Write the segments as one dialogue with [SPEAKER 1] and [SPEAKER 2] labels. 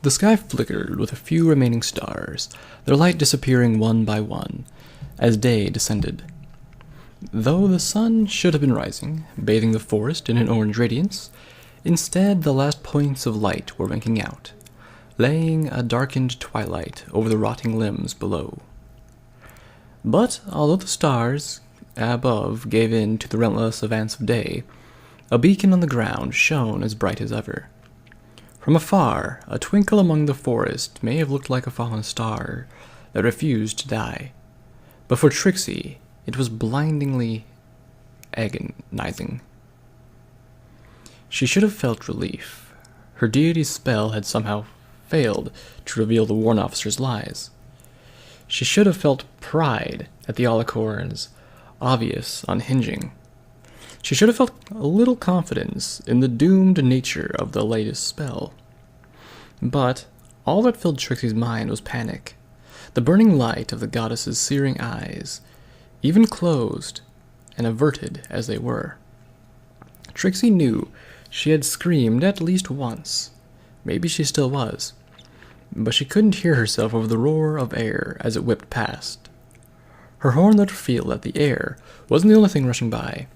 [SPEAKER 1] The sky flickered with a few remaining stars, their light disappearing one by one as day descended. Though the sun should have been rising, bathing the forest in an orange radiance, instead the last points of light were winking out, laying a darkened twilight over the rotting limbs below. But although the stars above gave in to the relentless advance of day, a beacon on the ground shone as bright as ever. From afar, a twinkle among the forest may have looked like a fallen star that refused to die, but for Trixie, it was blindingly agonizing. She should have felt relief. Her deity's spell had somehow failed to reveal the Warren officer's lies. She should have felt pride at the Alicorn's obvious unhinging. She should have felt a little confidence in the doomed nature of the latest spell. But all that filled Trixie's mind was panic. The burning light of the goddess's searing eyes, even closed and averted as they were. Trixie knew she had screamed at least once. Maybe she still was. But she couldn't hear herself over the roar of air as it whipped past. Her horn let her feel that the air wasn't the only thing rushing by.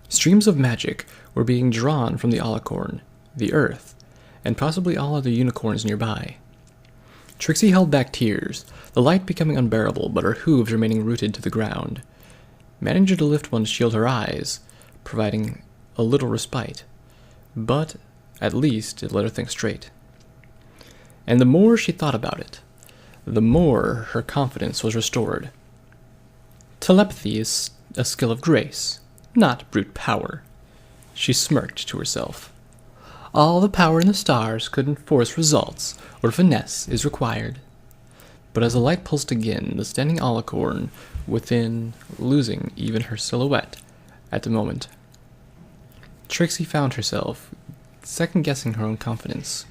[SPEAKER 1] Streams of magic were being drawn from the Alicorn, the earth, and possibly all other unicorns nearby. Trixie held back tears, the light becoming unbearable but her hooves remaining rooted to the ground. Managing to lift one to shield her eyes, providing a little respite. But at least it let her think straight. And the more she thought about it, the more her confidence was restored. Telepathy is a skill of grace, not brute power. She smirked to herself. All the power in the stars couldn't force results, or finesse is required. But as the light pulsed again, the standing Alicorn within losing even her silhouette at the moment, Trixie found herself second-guessing her own confidence.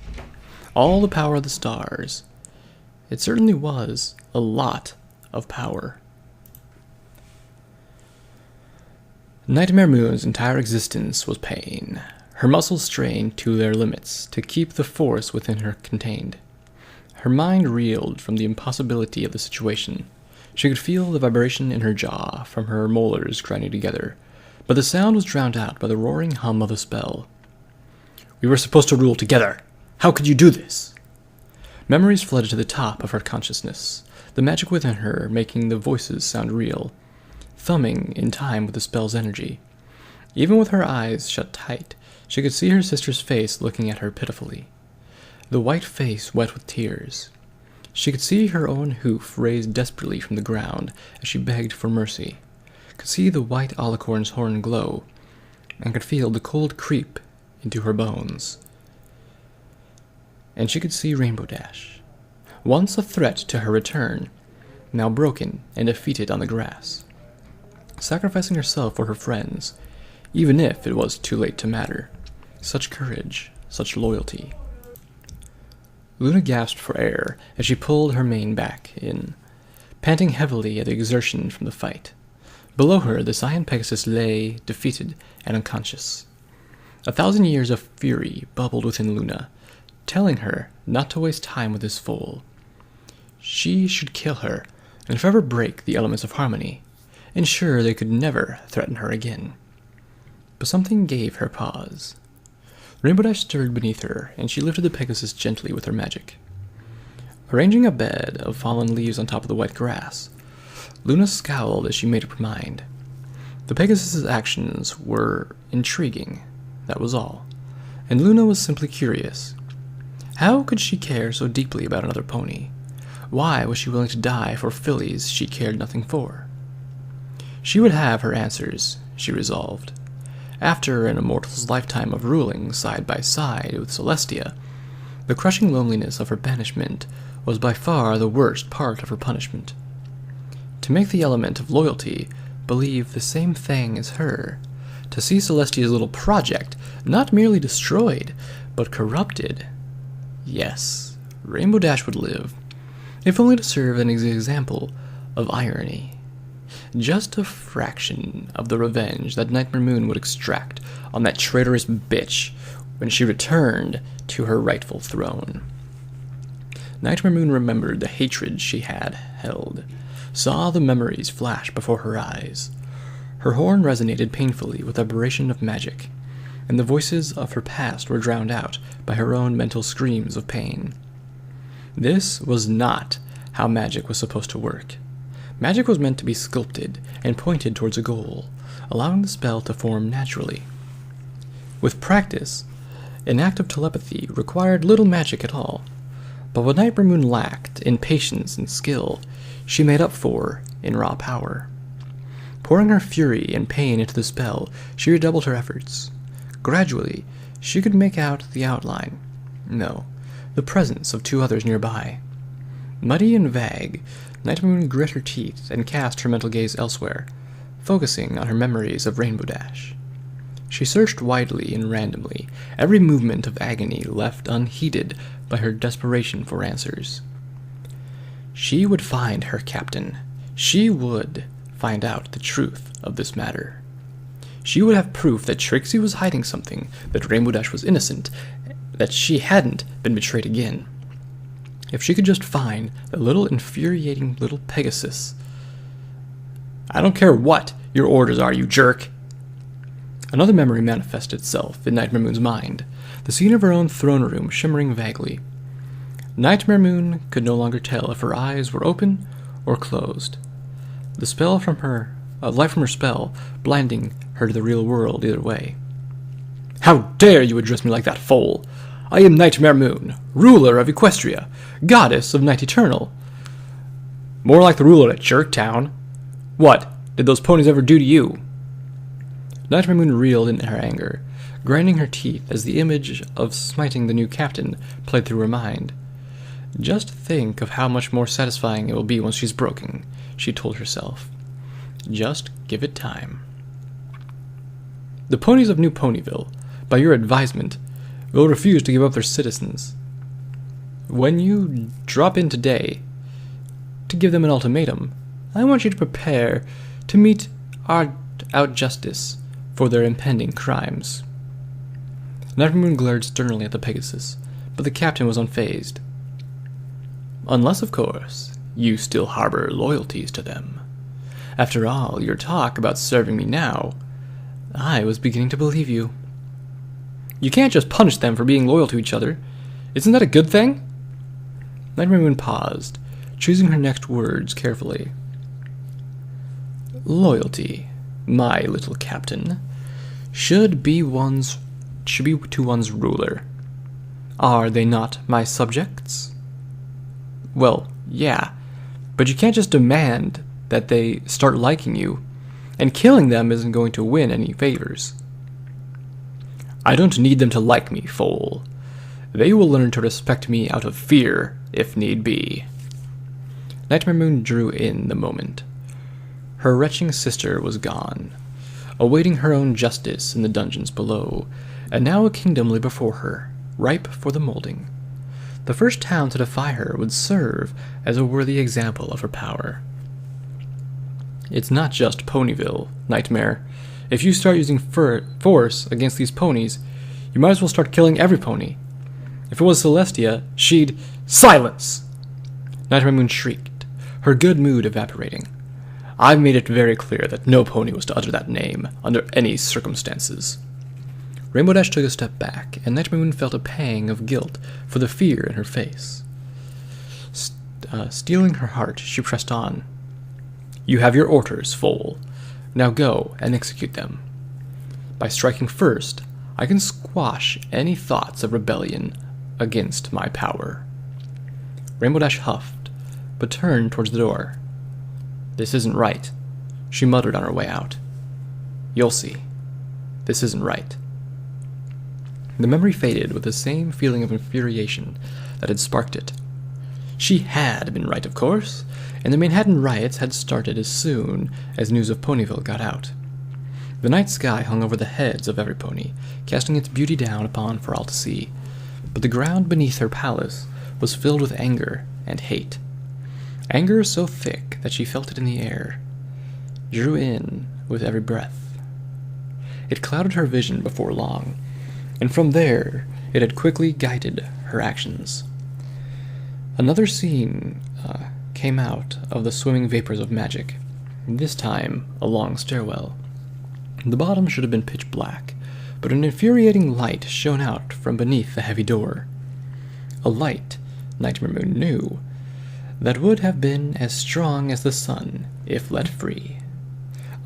[SPEAKER 1] All the power of the stars. It certainly was a lot of power. Nightmare Moon's entire existence was pain. Her muscles strained to their limits to keep the force within her contained. Her mind reeled from the impossibility of the situation. She could feel the vibration in her jaw from her molars grinding together, but the sound was drowned out by the roaring hum of the spell. We were supposed to rule together. How could you do this? Memories flooded to the top of her consciousness, the magic within her making the voices sound real, thumbing in time with the spell's energy. Even with her eyes shut tight, she could see her sister's face looking at her pitifully, the white face wet with tears. She could see her own hoof raised desperately from the ground as she begged for mercy, could see the white Alicorn's horn glow, and could feel the cold creep into her bones. And she could see Rainbow Dash, once a threat to her return, now broken and defeated on the grass, sacrificing herself for her friends, even if it was too late to matter. Such courage, such loyalty. Luna gasped for air as she pulled her mane back in, panting heavily at the exertion from the fight. Below her, the Cyan Pegasus lay, defeated and unconscious. 1,000 years of fury bubbled within Luna, telling her not to waste time with this fool. She should kill her and forever break the elements of harmony, ensure they could never threaten her again. But something gave her pause. Rainbow Dash stirred beneath her, and she lifted the Pegasus gently with her magic. Arranging a bed of fallen leaves on top of the wet grass, Luna scowled as she made up her mind. The Pegasus's actions were intriguing, that was all, and Luna was simply curious. How could she care so deeply about another pony? Why was she willing to die for fillies she cared nothing for? She would have her answers, she resolved. After an immortal's lifetime of ruling side by side with Celestia, the crushing loneliness of her banishment was by far the worst part of her punishment. To make the element of loyalty believe the same thing as her, to see Celestia's little project not merely destroyed, but corrupted. Yes, Rainbow Dash would live, if only to serve as an example of irony. Just a fraction of the revenge that Nightmare Moon would extract on that traitorous bitch when she returned to her rightful throne. Nightmare Moon remembered the hatred she had held, saw the memories flash before her eyes. Her horn resonated painfully with the aberration of magic, and the voices of her past were drowned out by her own mental screams of pain. This was not how magic was supposed to work. Magic was meant to be sculpted and pointed towards a goal, allowing the spell to form naturally. With practice, an act of telepathy required little magic at all, but what Nightmare Moon lacked in patience and skill, she made up for in raw power. Pouring her fury and pain into the spell, she redoubled her efforts. Gradually, she could make out the outline. No, the presence of two others nearby. Muddy and vague, Nightmare Moon grit her teeth and cast her mental gaze elsewhere, focusing on her memories of Rainbow Dash. She searched widely and randomly, every movement of agony left unheeded by her desperation for answers. She would find her captain. She would find out the truth of this matter. She would have proof that Trixie was hiding something, that Rainbow Dash was innocent, that she hadn't been betrayed again. If she could just find the little infuriating little Pegasus. "I don't care what your orders are, you jerk!" Another memory manifested itself in Nightmare Moon's mind, the scene of her own throne room shimmering vaguely. Nightmare Moon could no longer tell if her eyes were open or closed. The spell from her, light from her spell, blinding her to the real world either way. "How dare you address me like that, fool! I am Nightmare Moon, ruler of Equestria, goddess of Night Eternal." "More like the ruler at Jerktown. What did those ponies ever do to you?" Nightmare Moon reeled in her anger, grinding her teeth as the image of smiting the new captain played through her mind. "Just think of how much more satisfying it will be once she's broken," she told herself. "Just give it time." "The ponies of New Ponyville, by your advisement, will refuse to give up their citizens. When you drop in today to give them an ultimatum, I want you to prepare to meet out justice for their impending crimes." Nightmare Moon glared sternly at the Pegasus, but the captain was unfazed. "Unless, of course, you still harbor loyalties to them. After all your talk about serving me now, I was beginning to believe you." "You can't just punish them for being loyal to each other. Isn't that a good thing?" Nightmare Moon paused, choosing her next words carefully. "Loyalty, my little captain, should be to one's ruler. Are they not my subjects?" "Well, yeah, but you can't just demand that they start liking you, and killing them isn't going to win any favors." "I don't need them to like me, fool. They will learn to respect me out of fear, if need be." Nightmare Moon drew in the moment. Her retching sister was gone, awaiting her own justice in the dungeons below, and now a kingdom lay before her, ripe for the molding. The first town to defy her would serve as a worthy example of her power. "It's not just Ponyville, Nightmare. If you start using force against these ponies, you might as well start killing every pony. If it was Celestia, she'd—" "Silence!" Nightmare Moon shrieked, her good mood evaporating. "I've made it very clear that no pony was to utter that name, under any circumstances." Rainbow Dash took a step back, and Nightmare Moon felt a pang of guilt for the fear in her face. Steeling her heart, she pressed on. "You have your orders, fool. Now go and execute them. By striking first, I can squash any thoughts of rebellion against my power." Rainbow Dash huffed, but turned towards the door. "This isn't right," she muttered on her way out. "You'll see. This isn't right." The memory faded with the same feeling of infuriation that had sparked it. She had been right, of course, and the Manhattan riots had started as soon as news of Ponyville got out. The night sky hung over the heads of every pony, casting its beauty down upon for all to see, but the ground beneath her palace was filled with anger and hate. Anger so thick that she felt it in the air, drew in with every breath. It clouded her vision before long, and from there it had quickly guided her actions. Another scene came out of the swimming vapors of magic, this time a long stairwell. The bottom should have been pitch black, but an infuriating light shone out from beneath the heavy door. A light, Nightmare Moon knew, that would have been as strong as the sun if let free.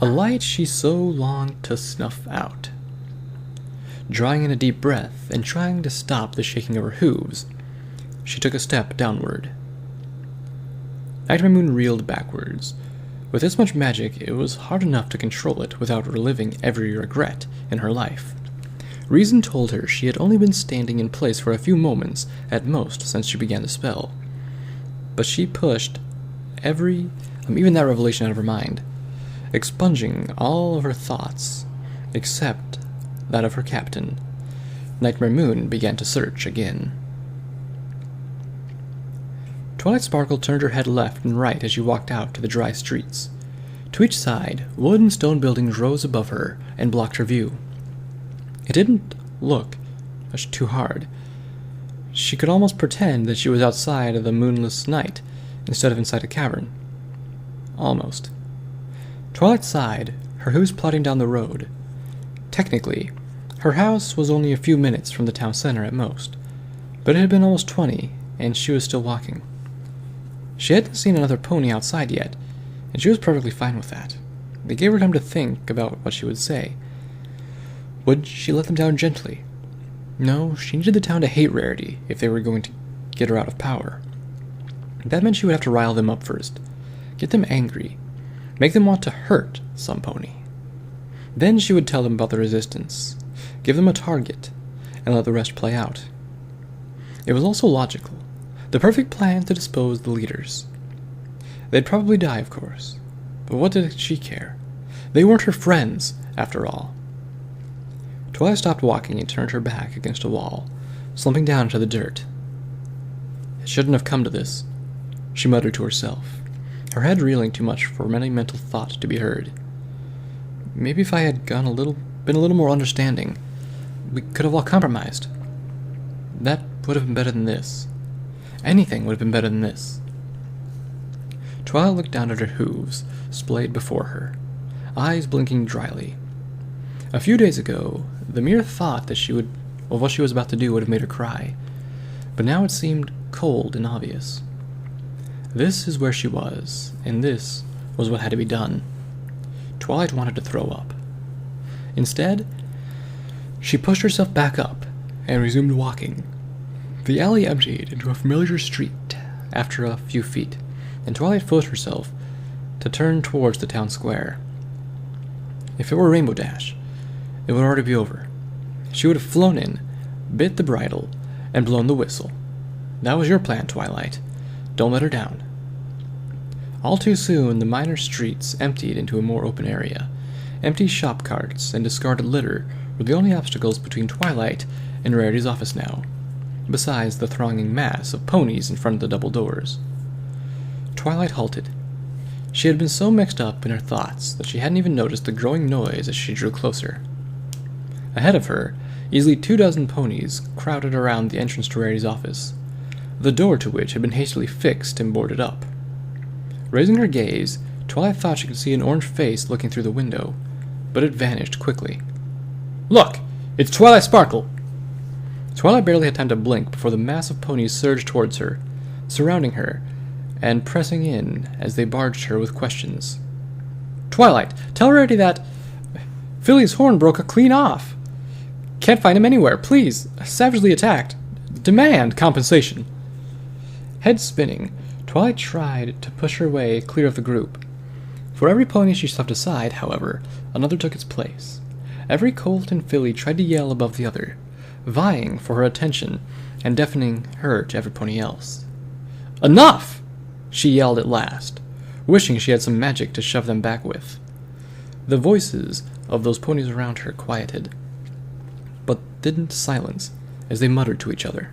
[SPEAKER 1] A light she so longed to snuff out. Drawing in a deep breath and trying to stop the shaking of her hooves, she took a step downward. Nightmare Moon reeled backwards. With this much magic, it was hard enough to control it without reliving every regret in her life. Reason told her she had only been standing in place for a few moments at most since she began the spell. But she pushed even that revelation out of her mind, expunging all of her thoughts, except that of her captain. Nightmare Moon began to search again. Twilight Sparkle turned her head left and right as she walked out to the dry streets. To each side, wood and stone buildings rose above her and blocked her view. It didn't look too hard. She could almost pretend that she was outside of the moonless night instead of inside a cavern. Almost. Twilight sighed, her hooves plodding down the road. Technically, her house was only a few minutes from the town center at most, but it had been almost 20, and she was still walking. She hadn't seen another pony outside yet, and she was perfectly fine with that. They gave her time to think about what she would say. Would she let them down gently? No, she needed the town to hate Rarity if they were going to get her out of power. That meant she would have to rile them up first, get them angry, make them want to hurt some pony. Then she would tell them about the resistance, give them a target, and let the rest play out. It was also logical. The perfect plan to dispose the leaders. They'd probably die, of course, but what did she care? They weren't her friends, after all. Twilight stopped walking and turned her back against a wall, slumping down into the dirt. It shouldn't have come to this, she muttered to herself, her head reeling too much for any mental thought to be heard. Maybe if I had been a little more understanding, we could have all compromised. That would have been better than this. Anything would have been better than this. Twilight looked down at her hooves, splayed before her, eyes blinking dryly. A few days ago, the mere thought of what she was about to do would have made her cry, but now it seemed cold and obvious. This is where she was, and this was what had to be done. Twilight wanted to throw up. Instead, she pushed herself back up and resumed walking. The alley emptied into a familiar street after a few feet, and Twilight forced herself to turn towards the town square. If it were Rainbow Dash, it would already be over. She would have flown in, bit the bridle, and blown the whistle. That was your plan, Twilight. Don't let her down. All too soon, the minor streets emptied into a more open area. Empty shop carts and discarded litter were the only obstacles between Twilight and Rarity's office now, besides the thronging mass of ponies in front of the double doors. Twilight halted. She had been so mixed up in her thoughts that she hadn't even noticed the growing noise as she drew closer. Ahead of her, easily 24 ponies crowded around the entrance to Rarity's office, the door to which had been hastily fixed and boarded up. Raising her gaze, Twilight thought she could see an orange face looking through the window, but it vanished quickly. "Look! It's Twilight Sparkle!" Twilight barely had time to blink before the mass of ponies surged towards her, surrounding her, and pressing in as they barged her with questions. "Twilight, tell Rarity that Philly's horn broke clean off. Can't find him anywhere. Please, savagely attacked. Demand compensation." Head spinning, Twilight tried to push her way clear of the group. For every pony she shoved aside, however, another took its place. Every colt and filly tried to yell above the other, vying for her attention and deafening her to every pony else. "Enough!" she yelled at last, wishing she had some magic to shove them back with. The voices of those ponies around her quieted, but didn't silence as they muttered to each other.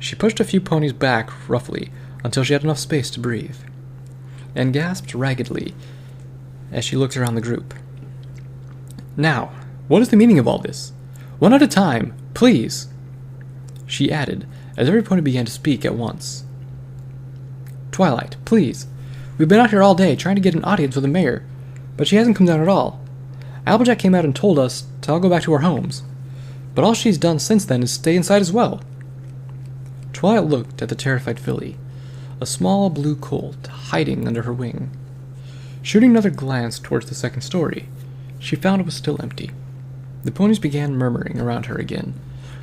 [SPEAKER 1] She pushed a few ponies back roughly until she had enough space to breathe, and gasped raggedly as she looked around the group. "Now, what is the meaning of all this? One at a time, please," she added, as every pony began to speak at once. Twilight, please. We've been out here all day trying to get an audience with the mayor, but she hasn't come down at all. Applejack came out and told us to all go back to our homes, but all she's done since then is stay inside as well." Twilight looked at the terrified filly, a small blue colt hiding under her wing. Shooting another glance towards the second story, she found it was still empty. The ponies began murmuring around her again,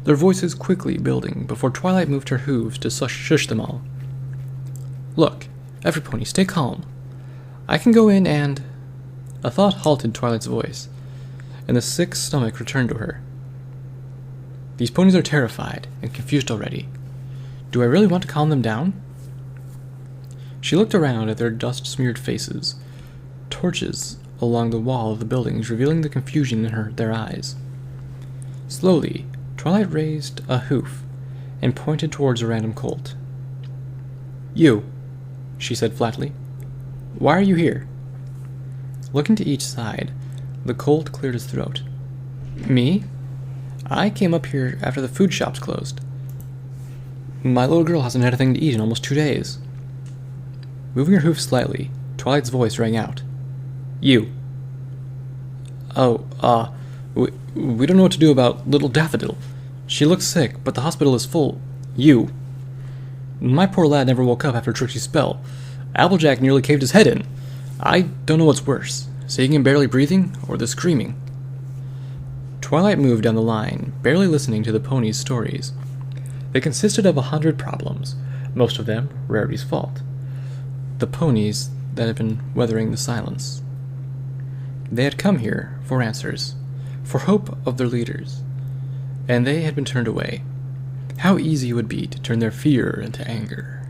[SPEAKER 1] their voices quickly building before Twilight moved her hooves to shush them all. "Look, every pony, stay calm. I can go in and—" A thought halted Twilight's voice, and the sick stomach returned to her. "These ponies are terrified and confused already. Do I really want to calm them down?" She looked around at their dust-smeared faces, torches along the wall of the buildings revealing the confusion in their eyes. Slowly, Twilight raised a hoof and pointed towards a random colt. "You," she said flatly. "Why are you here?" Looking to each side, the colt cleared his throat. "Me? I came up here after the food shops closed. My little girl hasn't had anything to eat in almost 2 days." Moving her hoof slightly, Twilight's voice rang out. "You." "Oh, we don't know what to do about little Daffodil. She looks sick, but the hospital is full." "You." "My poor lad never woke up after Trixie's spell. Applejack nearly caved his head in. I don't know what's worse, seeing him barely breathing, or the screaming." Twilight moved down the line, barely listening to the ponies' stories. They consisted of 100 problems, most of them Rarity's fault. The ponies that had been weathering the silence. They had come here for answers, for hope of their leaders, and they had been turned away. How easy it would be to turn their fear into anger.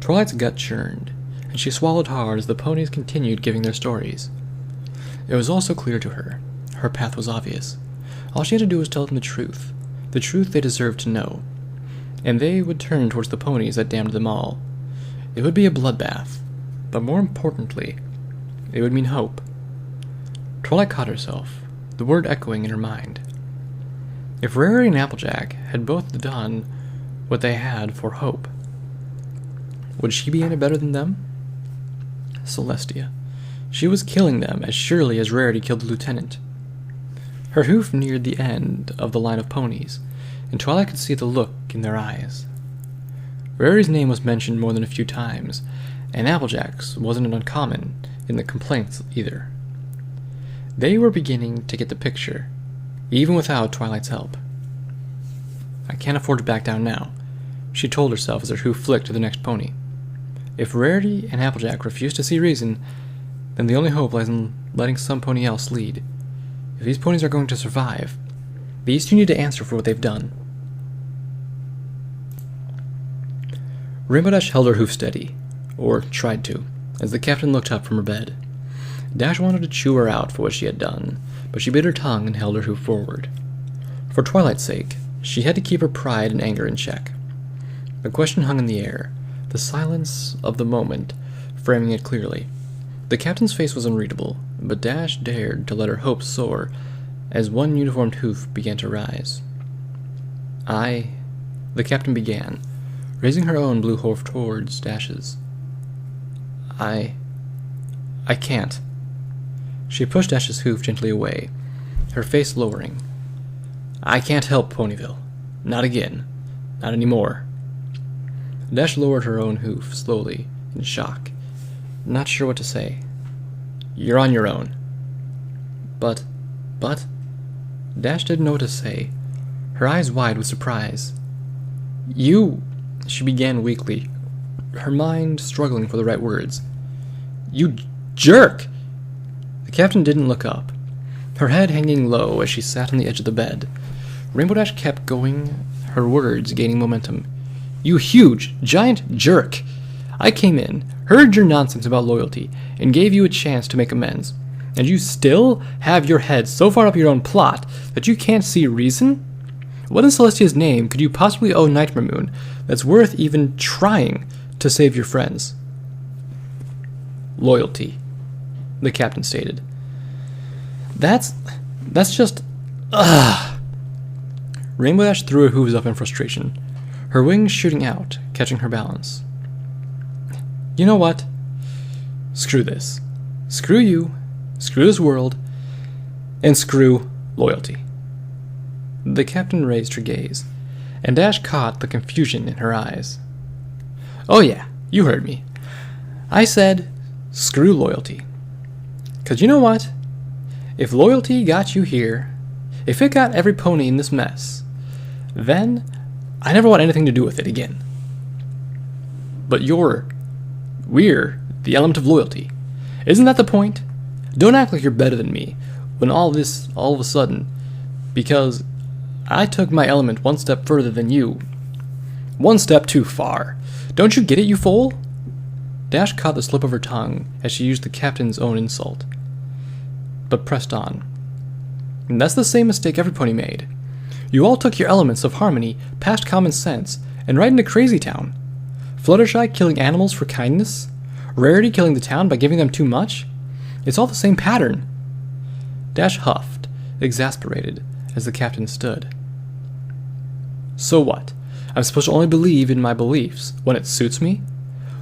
[SPEAKER 1] Twilight's gut churned, and she swallowed hard as the ponies continued giving their stories. It was also clear to her. Her path was obvious. All she had to do was tell them the truth they deserved to know, and they would turn towards the ponies that damned them all. It would be a bloodbath, but more importantly, it would mean hope. Twilight caught herself, the word echoing in her mind. If Rarity and Applejack had both done what they had for hope, would she be any better than them? Celestia. She was killing them as surely as Rarity killed the lieutenant. Her hoof neared the end of the line of ponies, and Twilight could see the look in their eyes. Rarity's name was mentioned more than a few times, and Applejack's wasn't uncommon in the complaints either. They were beginning to get the picture, even without Twilight's help. "I can't afford to back down now," she told herself as her hoof flicked to the next pony. If Rarity and Applejack refuse to see reason, then the only hope lies in letting some pony else lead. If these ponies are going to survive, these two need to answer for what they've done. Rainbow Dash held her hoof steady, or tried to, as the captain looked up from her bed. Dash wanted to chew her out for what she had done, but she bit her tongue and held her hoof forward. For Twilight's sake, she had to keep her pride and anger in check. The question hung in the air, the silence of the moment framing it clearly. The captain's face was unreadable, but Dash dared to let her hopes soar as one uniformed hoof began to rise. The captain began, raising her own blue hoof towards Dash's. I can't." She pushed Dash's hoof gently away, her face lowering. "I can't help Ponyville. Not again. Not anymore." Dash lowered her own hoof slowly, in shock, not sure what to say. "You're on your own." But... Dash didn't know what to say, her eyes wide with surprise. "You..." she began weakly, her mind struggling for the right words. "You jerk!" The captain didn't look up, her head hanging low as she sat on the edge of the bed. Rainbow Dash kept going, her words gaining momentum. "You huge, giant jerk! I came in, heard your nonsense about loyalty, and gave you a chance to make amends. And you still have your head so far up your own plot that you can't see reason? What in Celestia's name could you possibly owe Nightmare Moon that's worth even trying to save your friends?" "Loyalty," the captain stated. That's just... Ugh! Rainbow Dash threw her hooves up in frustration, her wings shooting out, catching her balance. You know what? Screw this. Screw you. Screw this world. And screw loyalty. The captain raised her gaze, and Dash caught the confusion in her eyes. Oh yeah, you heard me. I said, screw loyalty. 'Cause you know what? If loyalty got you here, if it got every pony in this mess, then I never want anything to do with it again. But we're the element of loyalty. Isn't that the point? Don't act like you're better than me when all of a sudden, because I took my element one step further than you. One step too far. Don't you get it, you fool? Dash caught the slip of her tongue as she used the captain's own insult, but pressed on. And that's the same mistake every pony made. You all took your elements of harmony past common sense and right into Crazy Town. Fluttershy killing animals for kindness, Rarity killing the town by giving them too much. It's all the same pattern. Dash huffed, exasperated, as the captain stood. So what? I'm supposed to only believe in my beliefs when it suits me?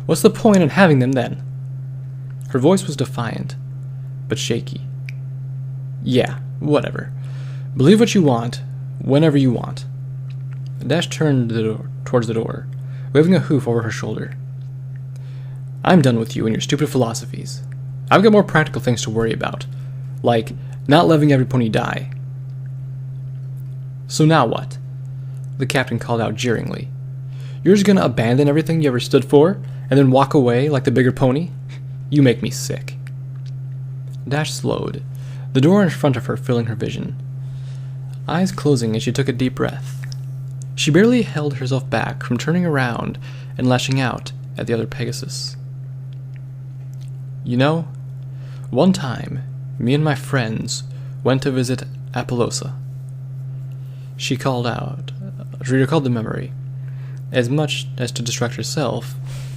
[SPEAKER 1] What's the point in having them then? Her voice was defiant, but shaky. Yeah, whatever. Believe what you want, whenever you want. Dash turned towards the door, waving a hoof over her shoulder. I'm done with you and your stupid philosophies. I've got more practical things to worry about, like not letting every pony die. So now what? The captain called out jeeringly. You're just gonna abandon everything you ever stood for, and then walk away like the bigger pony? You make me sick. Dash slowed, the door in front of her filling her vision. Eyes closing as she took a deep breath. She barely held herself back from turning around and lashing out at the other Pegasus. You know, one time, me and my friends went to visit Apollosa. She called out. She recalled the memory, as much as to distract herself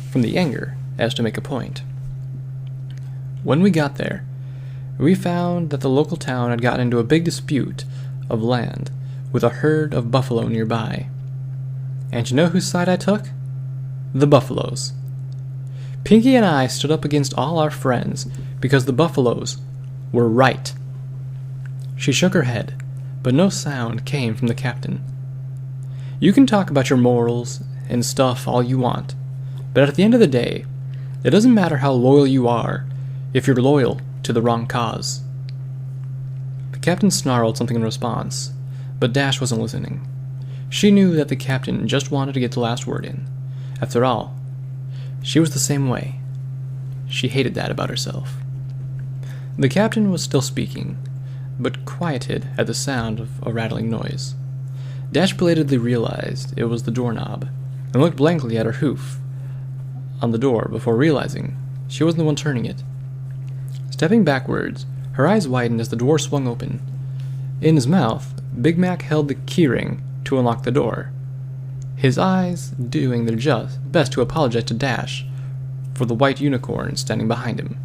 [SPEAKER 1] from the anger as to make a point. When we got there, we found that the local town had gotten into a big dispute of land with a herd of buffalo nearby. And you know whose side I took? The buffaloes. Pinky and I stood up against all our friends because the buffaloes were right. She shook her head, but no sound came from the captain. You can talk about your morals and stuff all you want, but at the end of the day, it doesn't matter how loyal you are if you're loyal to the wrong cause. The captain snarled something in response, but Dash wasn't listening. She knew that the captain just wanted to get the last word in. After all, she was the same way. She hated that about herself. The captain was still speaking, but quieted at the sound of a rattling noise. Dash belatedly realized it was the doorknob, and looked blankly at her hoof on the door before realizing she wasn't the one turning it. Stepping backwards, her eyes widened as the door swung open. In his mouth, Big Mac held the keyring to unlock the door, his eyes doing their best to apologize to Dash for the white unicorn standing behind him.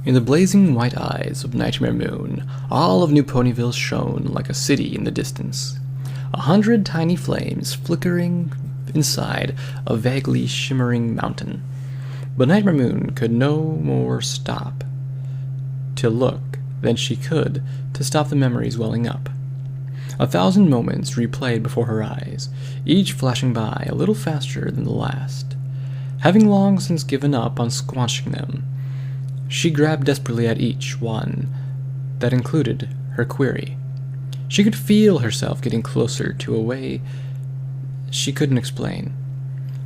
[SPEAKER 1] In the blazing white eyes of Nightmare Moon, all of New Ponyville shone like a city in the distance. 100 tiny flames flickering inside a vaguely shimmering mountain. But Nightmare Moon could no more stop to look than she could to stop the memories welling up. 1,000 moments replayed before her eyes, each flashing by a little faster than the last. Having long since given up on squashing them, she grabbed desperately at each one that included her query. She could feel herself getting closer to a way she couldn't explain,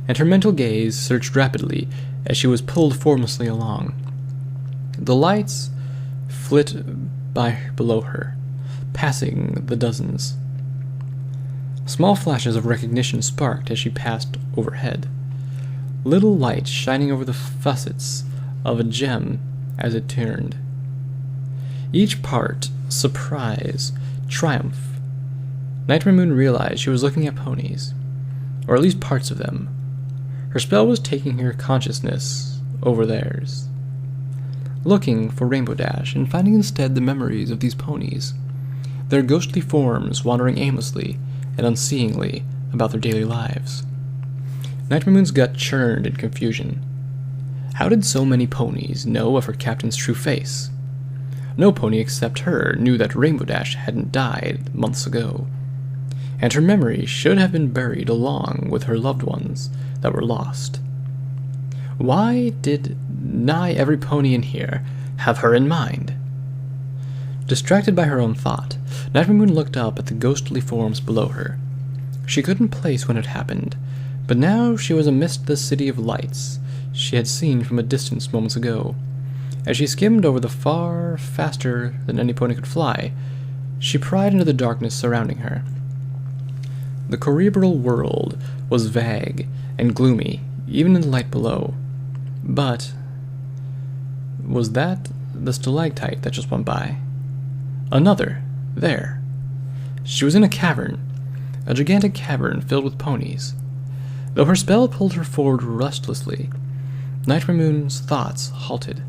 [SPEAKER 1] and her mental gaze searched rapidly as she was pulled formlessly along. The lights flit by below her, passing the dozens. Small flashes of recognition sparked as she passed overhead, little lights shining over the facets of a gem as it turned. Each part, surprise, triumph. Nightmare Moon realized she was looking at ponies, or at least parts of them. Her spell was taking her consciousness over theirs, looking for Rainbow Dash and finding instead the memories of these ponies, their ghostly forms wandering aimlessly and unseeingly about their daily lives. Night Moon's gut churned in confusion. How did so many ponies know of her captain's true face? No pony except her knew that Rainbow Dash hadn't died months ago, and her memory should have been buried along with her loved ones that were lost. Why did nigh every pony in here have her in mind? Distracted by her own thought, Night Moon looked up at the ghostly forms below her. She couldn't place when it happened, but now she was amidst the city of lights she had seen from a distance moments ago. As she skimmed over the far faster than any pony could fly, she pried into the darkness surrounding her. The cerebral world was vague and gloomy, even in the light below. But was that the stalactite that just went by? Another, there. She was in a cavern, a gigantic cavern filled with ponies. Though her spell pulled her forward restlessly, Night Moon's thoughts halted.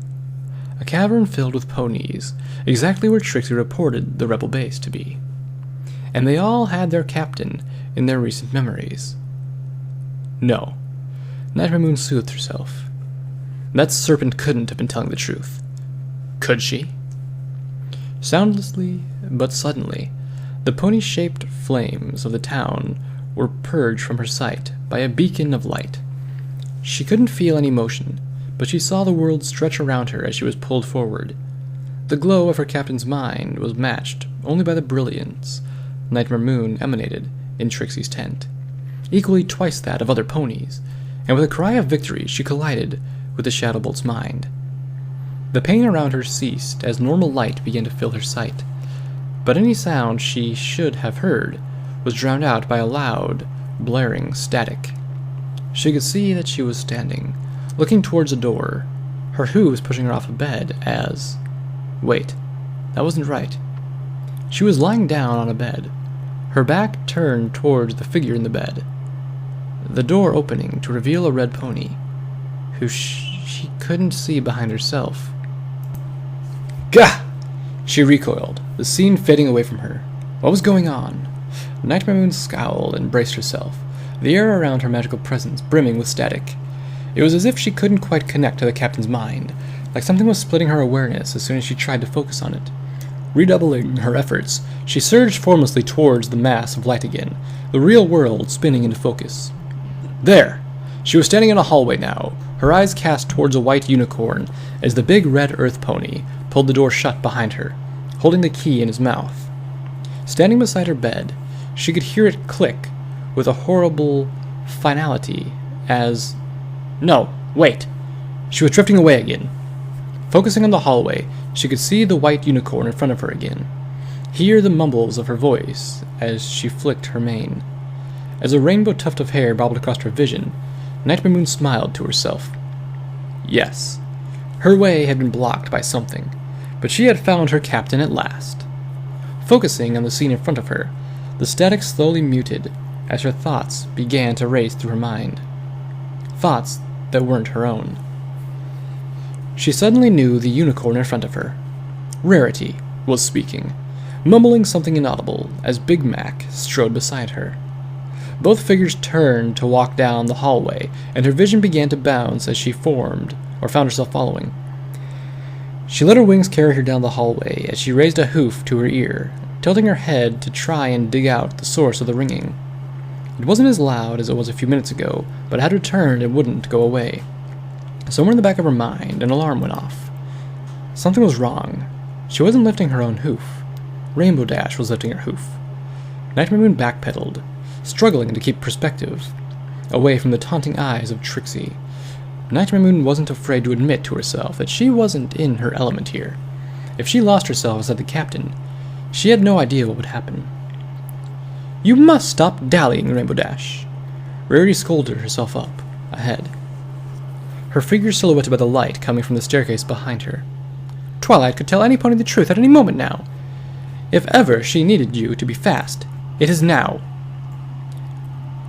[SPEAKER 1] A cavern filled with ponies, exactly where Trixie reported the rebel base to be. And they all had their captain in their recent memories. No. Night Moon soothed herself. That serpent couldn't have been telling the truth. Could she? Soundlessly, but suddenly, the pony-shaped flames of the town were purged from her sight by a beacon of light. She couldn't feel any motion, but she saw the world stretch around her as she was pulled forward. The glow of her captain's mind was matched only by the brilliance Night Moon emanated in Trixie's tent, equally twice that of other ponies, and with a cry of victory she collided with the Shadowbolt's mind. The pain around her ceased as normal light began to fill her sight, but any sound she should have heard was drowned out by a loud, blaring static. She could see that she was standing, looking towards a door, her hooves pushing her off of bed as... Wait, that wasn't right. She was lying down on a bed, her back turned towards the figure in the bed, the door opening to reveal a red pony, who she couldn't see behind herself. Gah! She recoiled, the scene fading away from her. What was going on? Night Moon scowled and braced herself, the air around her magical presence brimming with static. It was as if she couldn't quite connect to the captain's mind, like something was splitting her awareness as soon as she tried to focus on it. Redoubling her efforts, she surged formlessly towards the mass of light again, the real world spinning into focus. There! She was standing in a hallway now, her eyes cast towards a white unicorn as the big red earth pony pulled the door shut behind her, holding the key in his mouth. Standing beside her bed, she could hear it click with a horrible finality as... No, wait! She was drifting away again. Focusing on the hallway, she could see the white unicorn in front of her again, hear the mumbles of her voice as she flicked her mane. As a rainbow tuft of hair bobbled across her vision, Night Moon smiled to herself. Yes, her way had been blocked by something, but she had found her captain at last. Focusing on the scene in front of her, the static slowly muted as her thoughts began to race through her mind. Thoughts that weren't her own. She suddenly knew the unicorn in front of her. Rarity was speaking, mumbling something inaudible as Big Mac strode beside her. Both figures turned to walk down the hallway, and her vision began to bounce as she formed, or found herself following. She let her wings carry her down the hallway as she raised a hoof to her ear, tilting her head to try and dig out the source of the ringing. It wasn't as loud as it was a few minutes ago, but had returned and wouldn't go away. Somewhere in the back of her mind, an alarm went off. Something was wrong. She wasn't lifting her own hoof. Rainbow Dash was lifting her hoof. Night Moon backpedaled, struggling to keep perspective, away from the taunting eyes of Trixie. Night Moon wasn't afraid to admit to herself that she wasn't in her element here. If she lost herself as the captain, she had no idea what would happen. You must stop dallying, Rainbow Dash. Rarity scolded herself up, ahead. Her figure silhouetted by the light coming from the staircase behind her. Twilight could tell any pony the truth at any moment now. If ever she needed you to be fast, it is now.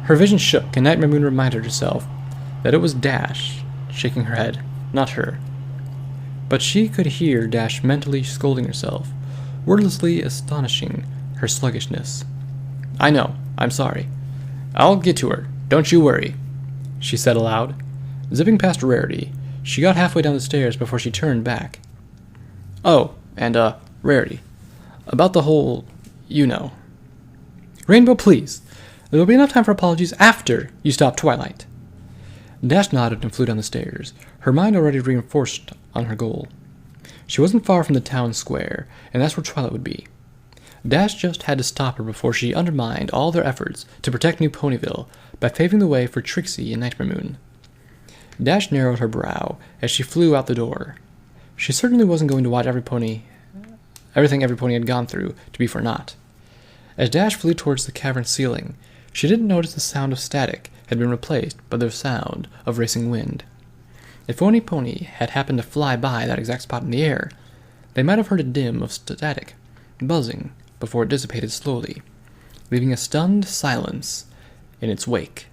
[SPEAKER 1] Her vision shook, and Night Moon reminded herself that it was Dash shaking her head, not her. But she could hear Dash mentally scolding herself, wordlessly astonishing her sluggishness. I know, I'm sorry. I'll get to her, don't you worry. she said aloud. Zipping past Rarity, she got halfway down the stairs before she turned back. Oh, and, Rarity. About the whole, you know. Rainbow, please. There will be enough time for apologies after you stop Twilight. Dash nodded and flew down the stairs, her mind already reinforced on her goal. She wasn't far from the town square, and that's where Twilight would be. Dash just had to stop her before she undermined all their efforts to protect New Ponyville by paving the way for Trixie and Nightmare Moon. Dash narrowed her brow as she flew out the door. She certainly wasn't going to watch everything every pony had gone through to be for naught. As Dash flew towards the cavern ceiling, she didn't notice the sound of static had been replaced by the sound of racing wind. If any pony had happened to fly by that exact spot in the air, they might have heard a dim of static, buzzing, before it dissipated slowly, leaving a stunned silence in its wake.